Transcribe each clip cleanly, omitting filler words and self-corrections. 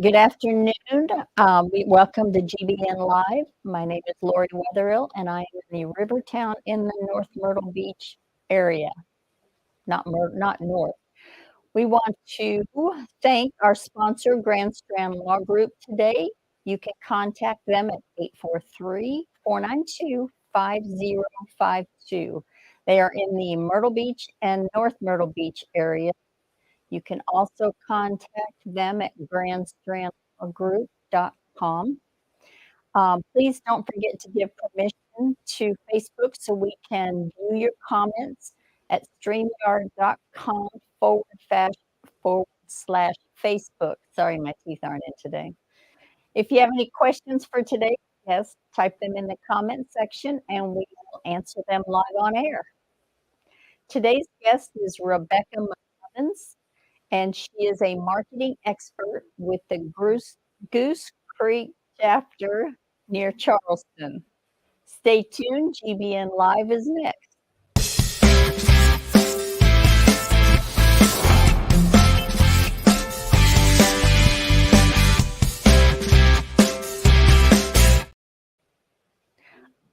Good afternoon. We welcome to GBN Live. My name is Lori Wetherill, and I am in the Rivertown in the North Myrtle Beach area. Not north. We want to thank our sponsor, Grand Strand Law Group, today. You can contact them at 843-492-5052. They are in the Myrtle Beach and North Myrtle Beach area. You can also contact them at grandstrandlawgroup.com. Please don't forget to give permission to Facebook so we can view your comments at streamyard.com/Facebook. Sorry, my teeth aren't in today. If you have any questions for today's guest, type them in the comment section and we will answer them live on air. Today's guest is Rebekah McCubbins, and she is a marketing expert with the Goose Creek Chapter near Charleston. Stay tuned, GBN Live is next.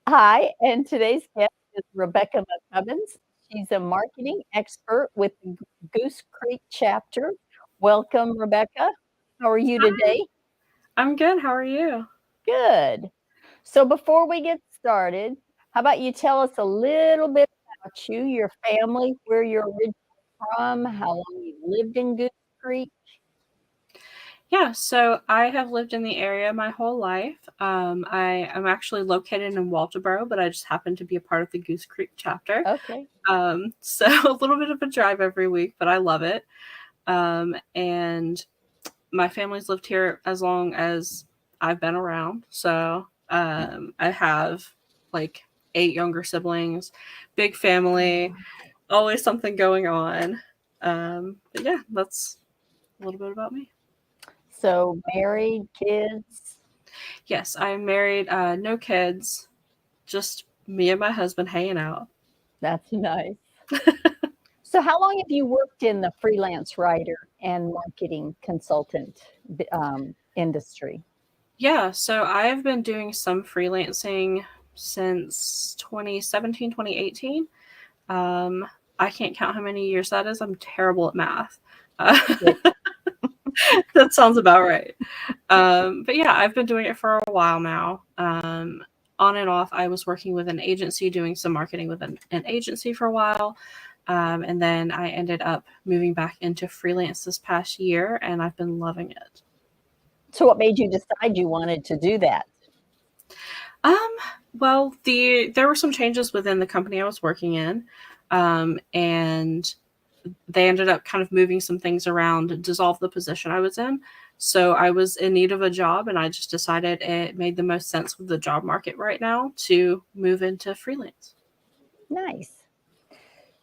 Hi, and today's guest is Rebekah McCubbins. She's a marketing expert with the Goose Creek Chapter. Welcome, Rebekah. How are you today? Hi. I'm good. How are you? Good. So before we get started, how about you tell us a little bit about you, your family, where you're originally from, how long you've lived in Goose Creek? Yeah, so I have lived in the area my whole life. I am actually located in Walterboro, but I just happen to be a part of the Goose Creek chapter. Okay. So a little bit of a drive every week, but I love it. And my family's lived here as long as I've been around. So I have like 8 younger siblings, big family, always something going on. But yeah, that's a little bit about me. So married, kids? Yes, I'm married, no kids, just me and my husband hanging out. That's nice. So how long have you worked in the freelance writer and marketing consultant industry? Yeah, so I have been doing some freelancing since 2017, 2018. I can't count how many years that is. I'm terrible at math. That sounds about right. But yeah, I've been doing it for a while now. On and off, I was working with an agency, doing some marketing with an agency for a while. And then I ended up moving back into freelance this past year, and I've been loving it. So what made you decide you wanted to do that? Well, there were some changes within the company I was working in, and they ended up kind of moving some things around to dissolve the position I was in. So I was in need of a job, and I just decided it made the most sense with the job market right now to move into freelance. Nice.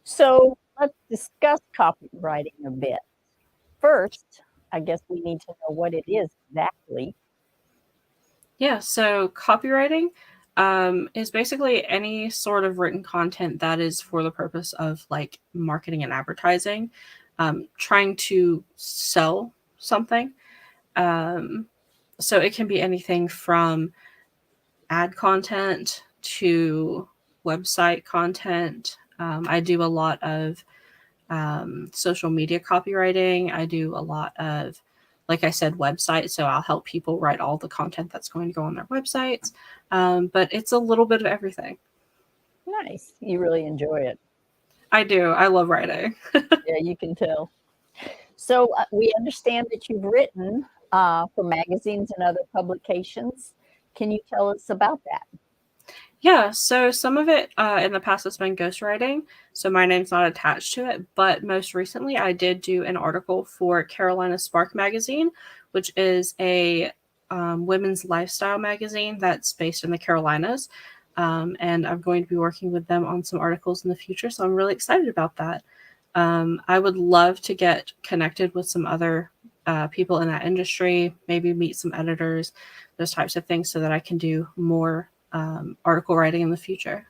So let's discuss copywriting a bit. First, I guess we need to know what it is exactly. Yeah, so copywriting is basically any sort of written content that is for the purpose of like marketing and advertising, trying to sell something. So it can be anything from ad content to website content. I do a lot of social media copywriting. I do a lot of, like I said, websites. So I'll help people write all the content that's going to go on their websites. But it's a little bit of everything. Nice. You really enjoy it. I do. I love writing. Yeah, you can tell. So we understand that you've written for magazines and other publications. Can you tell us about that? Yeah, so some of it in the past has been ghostwriting, so my name's not attached to it. But most recently, I did do an article for Carolina Spark magazine, which is a women's lifestyle magazine that's based in the Carolinas. And I'm going to be working with them on some articles in the future, so I'm really excited about that. I would love to get connected with some other people in that industry, maybe meet some editors, those types of things, so that I can do more article writing in the future.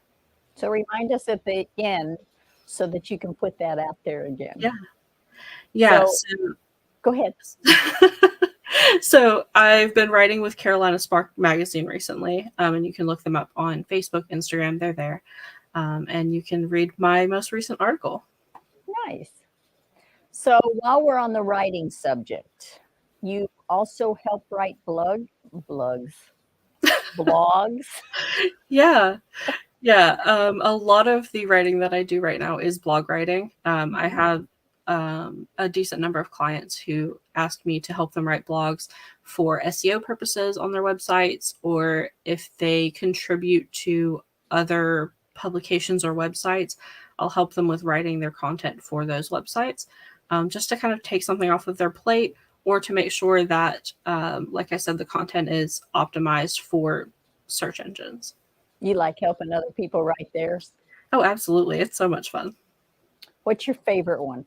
So remind us at the end so that you can put that out there again. Yeah. So, go ahead. So I've been writing with Carolina Spark Magazine recently, and you can look them up on Facebook, Instagram. They're there, and you can read my most recent article. Nice. So while we're on the writing subject, you also help write blogs. Yeah. Yeah, a lot of the writing that I do right now is blog writing. I have a decent number of clients who ask me to help them write blogs for SEO purposes on their websites, or if they contribute to other publications or websites, I'll help them with writing their content for those websites, just to kind of take something off of their plate, or to make sure that, like I said, the content is optimized for search engines. You like helping other people write theirs? Oh, absolutely. It's so much fun. What's your favorite one?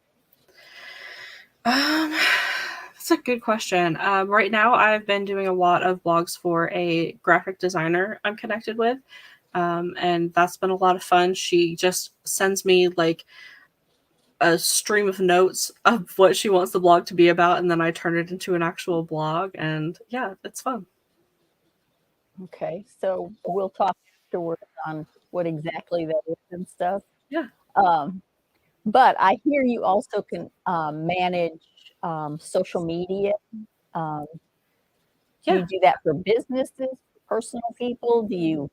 That's a good question. Right now, I've been doing a lot of blogs for a graphic designer I'm connected with, and that's been a lot of fun. She just sends me like a stream of notes of what she wants the blog to be about, and then I turn it into an actual blog, and yeah, it's fun. Okay, so we'll talk afterwards on what exactly that is and stuff. Yeah. But I hear you also can manage social media. Do Yeah. you do that for businesses, personal people? Do you?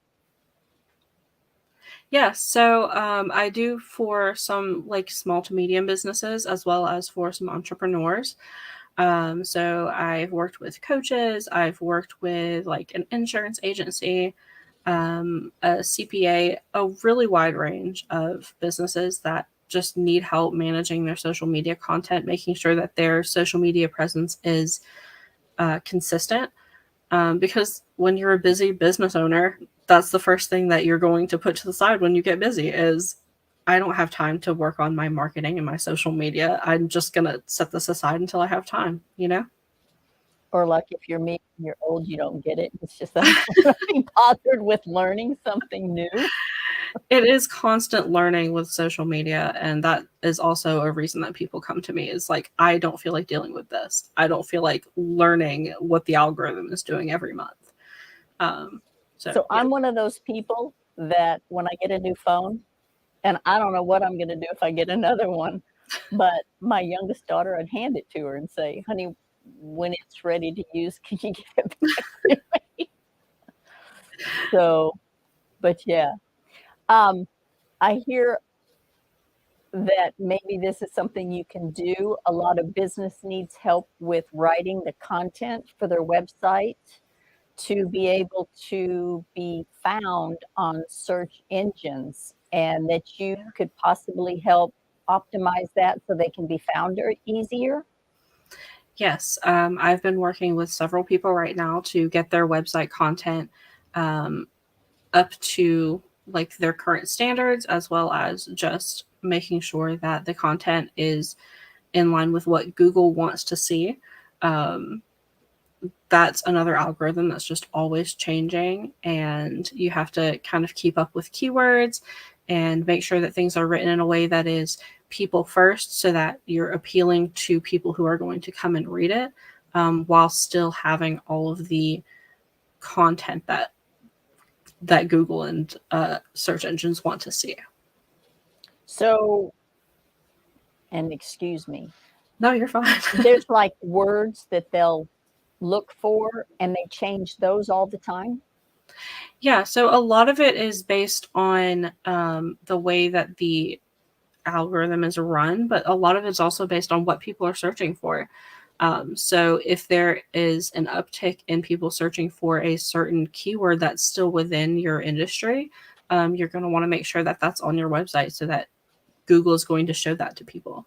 Yeah, so I do for some like small to medium businesses as well as for some entrepreneurs. So I've worked with coaches, I've worked with like an insurance agency, a CPA, a really wide range of businesses that just need help managing their social media content, making sure that their social media presence is consistent. Because when you're a busy business owner, that's the first thing that you're going to put to the side when you get busy is, I don't have time to work on my marketing and my social media. I'm just going to set this aside until I have time, you know? Or like if you're me, you're old, you don't get it. It's just I'm really bothered with learning something new. It is constant learning with social media, and that is also a reason that people come to me is like, I don't feel like dealing with this. I don't feel like learning what the algorithm is doing every month. So yeah. I'm one of those people that when I get a new phone, and I don't know what I'm going to do if I get another one, but my youngest daughter, I'd hand it to her and say, honey, when it's ready to use, can you give it back to me? So, but yeah. I hear that maybe this is something you can do. A lot of business needs help with writing the content for their website to be able to be found on search engines, and that you could possibly help optimize that so they can be found easier. Yes, I've been working with several people right now to get their website content up to like their current standards, as well as just making sure that the content is in line with what Google wants to see. That's another algorithm that's just always changing, and you have to kind of keep up with keywords and make sure that things are written in a way that is people first, so that you're appealing to people who are going to come and read it, while still having all of the content that Google and search engines want to see. So, and excuse me. No, you're fine. There's like words that they'll look for and they change those all the time. Yeah, so a lot of it is based on the way that the algorithm is run, but a lot of it's also based on what people are searching for. So if there is an uptick in people searching for a certain keyword that's still within your industry, you're going to want to make sure that that's on your website so that Google is going to show that to people.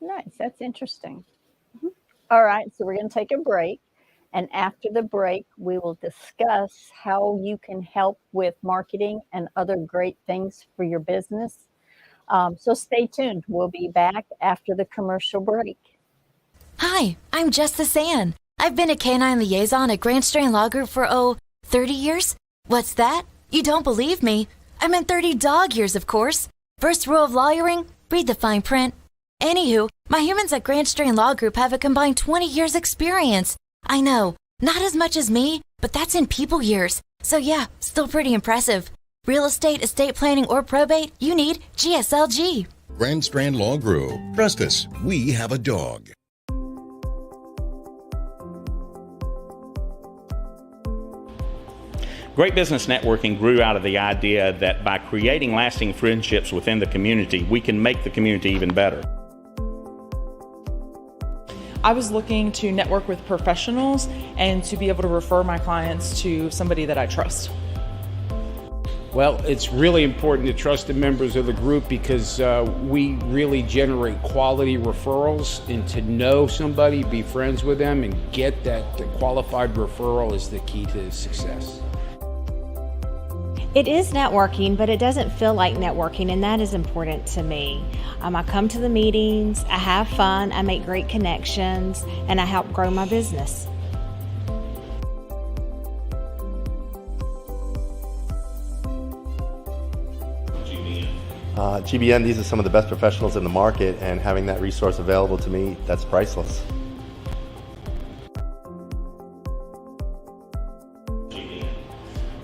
Nice. That's interesting. Mm-hmm. All right. So we're going to take a break. And after the break, we will discuss how you can help with marketing and other great things for your business. So stay tuned. We'll be back after the commercial break. Hi, I'm Justice Ann. I've been a canine liaison at Grand Strand Law Group for, 30 years? What's that? You don't believe me? I meant 30 dog years, of course. First rule of lawyering, read the fine print. Anywho, my humans at Grand Strand Law Group have a combined 20 years experience. I know, not as much as me, but that's in people years. So yeah, still pretty impressive. Real estate, estate planning, or probate, you need GSLG. Grand Strand Law Group. Trust us, we have a dog. Great Business Networking grew out of the idea that by creating lasting friendships within the community, we can make the community even better. I was looking to network with professionals and to be able to refer my clients to somebody that I trust. Well, it's really important to trust the members of the group because we really generate quality referrals, and to know somebody, be friends with them, and get that qualified referral is the key to success. It is networking, but it doesn't feel like networking, and that is important to me. I come to the meetings, I have fun, I make great connections, and I help grow my business. GBN, these are some of the best professionals in the market, and having that resource available to me, that's priceless.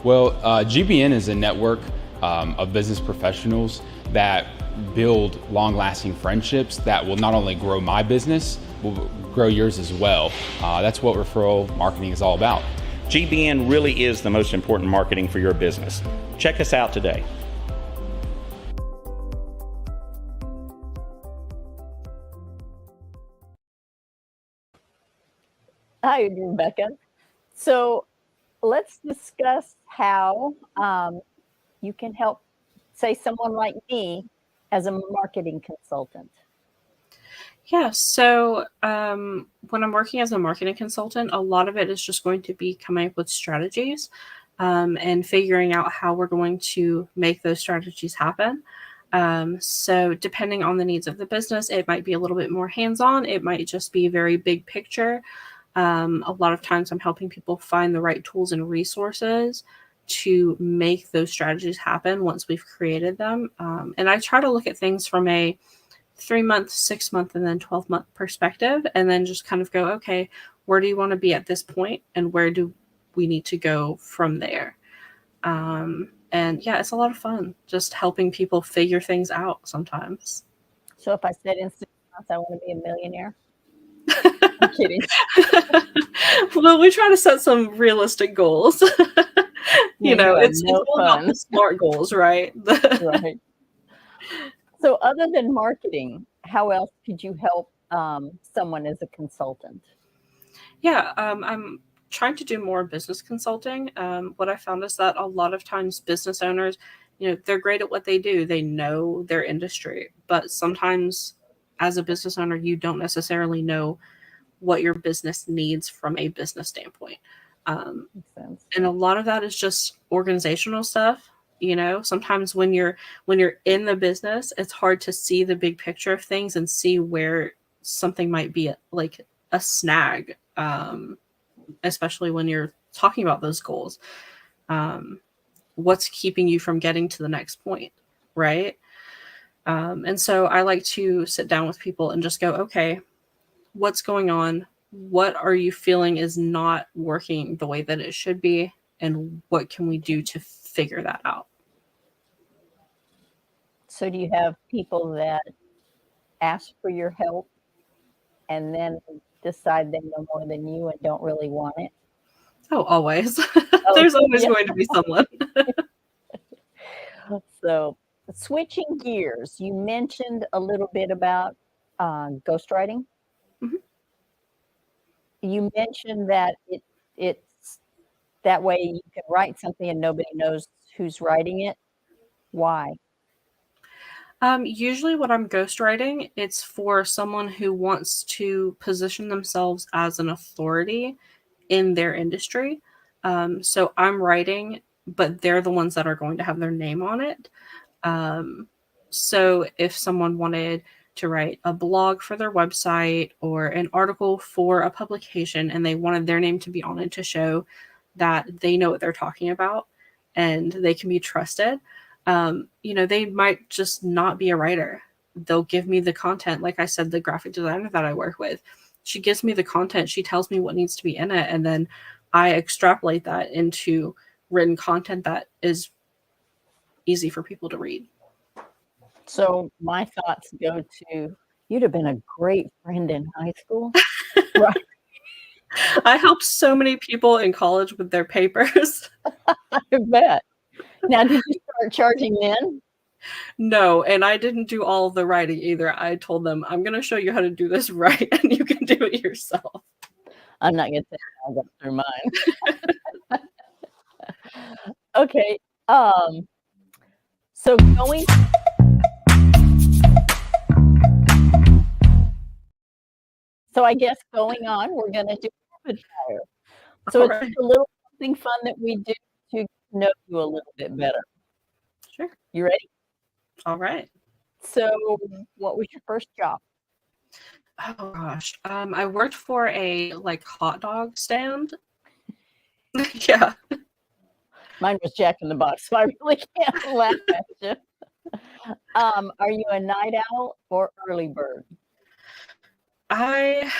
Well, GBN is a network of business professionals that build long-lasting friendships that will not only grow my business, will grow yours as well. That's what referral marketing is all about. GBN really is the most important marketing for your business. Check us out today. Hi, Rebecca. So let's discuss how you can help, say, someone like me as a marketing consultant. Yeah, so when I'm working as a marketing consultant, a lot of it is just going to be coming up with strategies and figuring out how we're going to make those strategies happen. So depending on the needs of the business, it might be a little bit more hands-on. It might just be very big picture. A lot of times I'm helping people find the right tools and resources to make those strategies happen once we've created them. And I try to look at things from a 3-month, 6-month, and then 12-month perspective, and then just kind of go, okay, where do you want to be at this point, and where do we need to go from there? And yeah, it's a lot of fun just helping people figure things out sometimes. So if I said in 6 months I want to be a millionaire? I'm kidding. Well, we try to set some realistic goals. You know, it's all about the smart goals, right? Right. So other than marketing, how else could you help someone as a consultant? Yeah, I'm trying to do more business consulting. What I found is that a lot of times business owners, you know, they're great at what they do. They know their industry, but sometimes as a business owner, you don't necessarily know what your business needs from a business standpoint. Makes sense. And a lot of that is just organizational stuff. You know, sometimes when you're in the business, it's hard to see the big picture of things and see where something might be like a snag, especially when you're talking about those goals. What's keeping you from getting to the next point, right? And so I like to sit down with people and just go, okay, what's going on? What are you feeling is not working the way that it should be? And what can we do to figure that out? So do you have people that ask for your help and then decide they know more than you and don't really want it? Oh, always. There's always going to be someone. So switching gears, you mentioned a little bit about ghostwriting. Mhm. You mentioned that it's that way you can write something and nobody knows who's writing it. Why? Usually when I'm ghostwriting, it's for someone who wants to position themselves as an authority in their industry. So I'm writing, but they're the ones that are going to have their name on it. So if someone wanted to write a blog for their website or an article for a publication and they wanted their name to be on it to show that they know what they're talking about and they can be trusted, you know, they might just not be a writer. They'll give me the content. Like I said, the graphic designer that I work with, she gives me the content, she tells me what needs to be in it, and then I extrapolate that into written content that is easy for people to read. So my thoughts go to, you'd have been a great friend in high school. Right. I helped so many people in college with their papers. I bet. Now, did you start charging then? No, and I didn't do all of the writing either. I told them, I'm going to show you how to do this right, and you can do it yourself. I'm not going to say I got through mine. Okay. So I guess going on, we're going to do rapid fire. So it's just a little something fun that we do to know you a little bit better. Sure. You ready? All right. So what was your first job? Oh gosh. I worked for a hot dog stand. Yeah. Mine was Jack in the Box, so I really can't laugh at you. Are you a night owl or early bird? I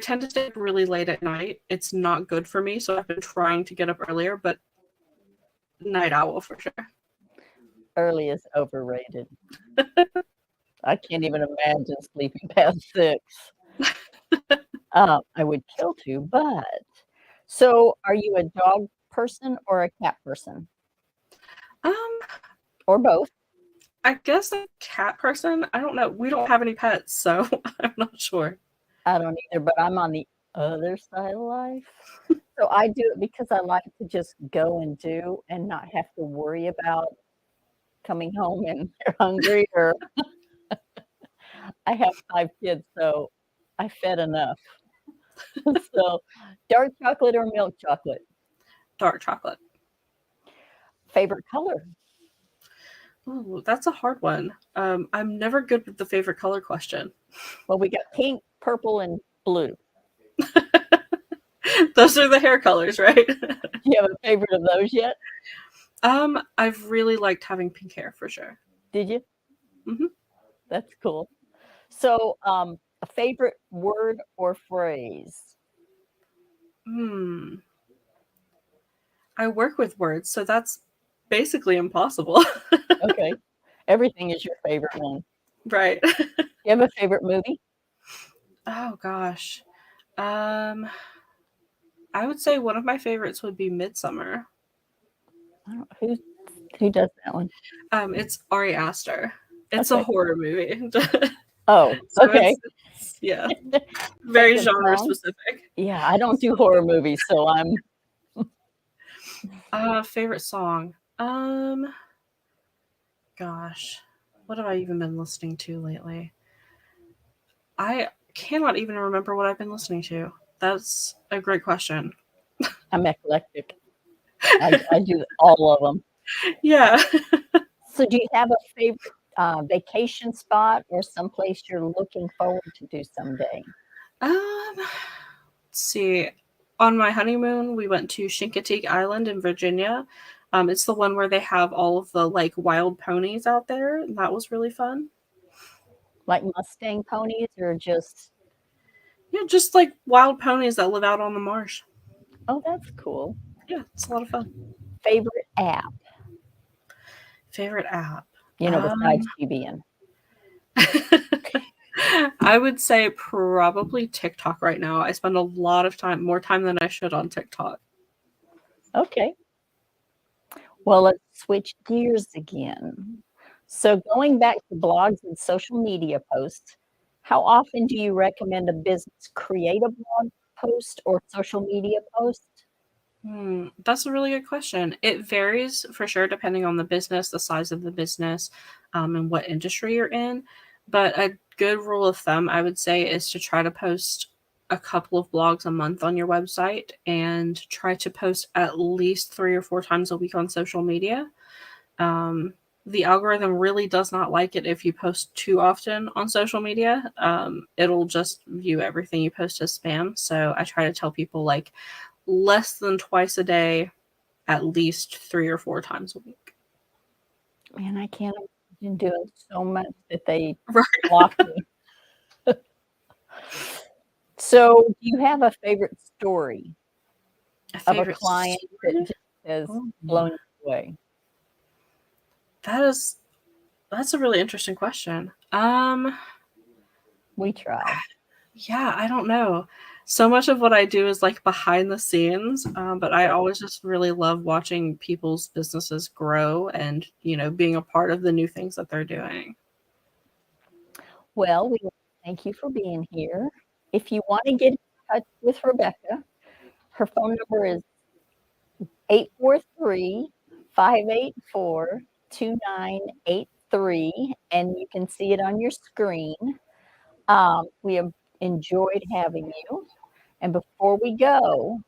tend to stay up really late at night. It's not good for me, so I've been trying to get up earlier, but night owl for sure. Early is overrated. I can't even imagine sleeping past 6. I would kill to, but so are you a dog person or a cat person? Or both? I guess a cat person. I don't know. We don't have any pets, so I'm not sure. I don't either, but I'm on the other side of life. So I do it because I like to just go and do and not have to worry about coming home and they're hungry or I have 5 kids, so I fed enough. So dark chocolate or milk chocolate? Dark chocolate. Favorite color? Oh, that's a hard one. I'm never good with the favorite color question. Well, we got pink, purple, and blue. Those are the hair colors, right? Do you have a favorite of those yet? I've really liked having pink hair for sure. Did you? Mm-hmm. That's cool. So, a favorite word or phrase? I work with words, so that's basically impossible. Okay. Everything is your favorite one. Right. You have a favorite movie? Oh gosh. I would say one of my favorites would be Midsummer. I don't know who does that one. It's Ari Aster. It's Okay. a horror movie. Oh, So okay. yeah. Very Good genre song. Yeah, I don't do horror movies, so I'm Favorite song. Gosh. What have I even been listening to lately? I cannot even remember what I've been listening to. That's a great question. I'm eclectic. I do all of them. Yeah. So do you have a favorite vacation spot or someplace you're looking forward to do someday? Let's see. On my honeymoon, we went to Chincoteague Island in Virginia. It's the one where they have all of the wild ponies out there, and that was really fun. Like Mustang ponies or just... Yeah, just wild ponies that live out on the marsh. Oh, that's cool. Yeah, it's a lot of fun. Favorite app? Favorite app? Besides GBN. I would say probably TikTok right now. I spend a lot of time, more time than I should on TikTok. Okay. Well, let's switch gears again. So going back to blogs and social media posts, how often do you recommend a business create a blog post or social media post? That's a really good question. It varies for sure depending on the business, the size of the business, and what industry you're in. But a good rule of thumb, I would say, is to try to post a couple of blogs a month on your website and try to post at least 3 or 4 times a week on social media. The algorithm really does not like it if you post too often on social media. It'll just view everything you post as spam. So I try to tell people less than twice a day, at least 3 or 4 times a week. Man, I can't imagine doing so much that they Right. block me. So, do you have a favorite story A of a favorite client that story? just has Oh, blown you away? that's a really interesting question. We tried. Yeah, I don't know. So much of what I do is like behind the scenes, but I always just really love watching people's businesses grow and, being a part of the new things that they're doing. Well, we thank you for being here. If you want to get in touch with Rebekah, her phone number is 843-584-2983, and you can see it on your screen. We have enjoyed having you. And before we go,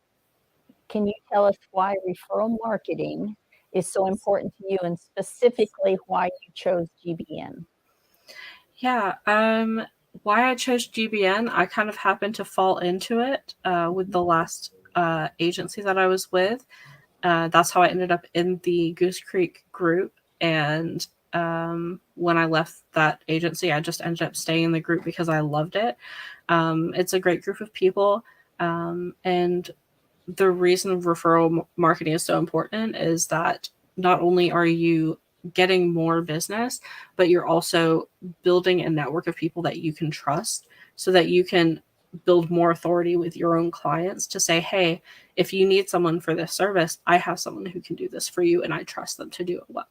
can you tell us why referral marketing is so important to you and specifically why you chose GBN? Yeah, why I chose GBN, I kind of happened to fall into it with the last agency that I was with. That's how I ended up in the Goose Creek group. And when I left that agency, I just ended up staying in the group because I loved it. It's a great group of people. And the reason referral marketing is so important is that not only are you getting more business, but you're also building a network of people that you can trust so that you can build more authority with your own clients to say, hey, if you need someone for this service, I have someone who can do this for you and I trust them to do it well.